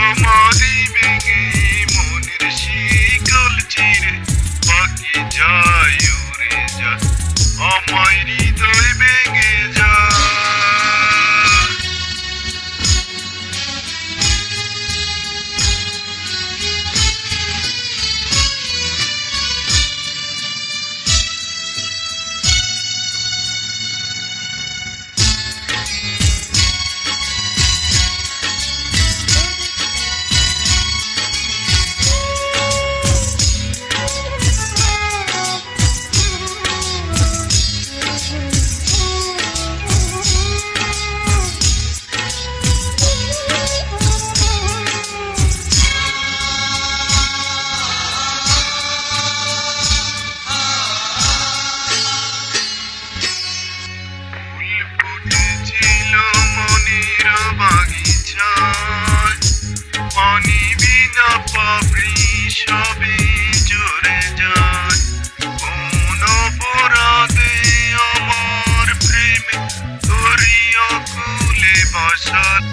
আমারই ভেঙে মনের শিকল চিরে বাকি যায় উড়ে যায় আমার হৃদয় ভেঙে যায়। পানি বিনা পাপড়ি সবে জোরে যায় কোন অপরাধে আমার প্রেমে তোরি অকুলে বসত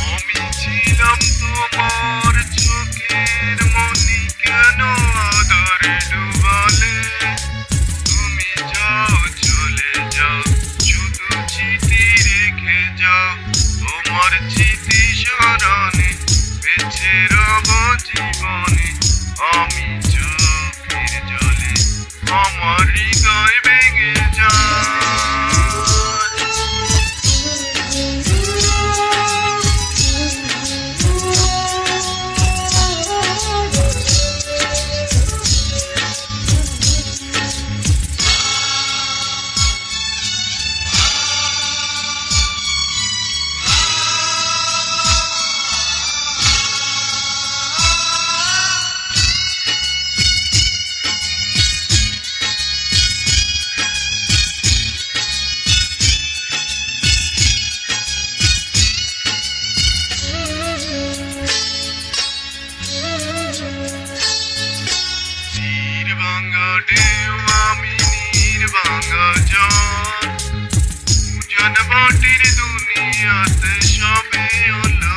আমি ছিলাম তোমার চোখের মনি কেন আদরে ডুবালে তুমি যাও চলে যাও শুধু চিঠি রেখে যাও তোমার চিঠি স্মরণে বেঁচে রব জীবনে আমি চোখের জলে আমার হৃদয় ভেঙে যায়। আমি নির্ভাঙা জন বাটির দুনিয়াতে সবে হলো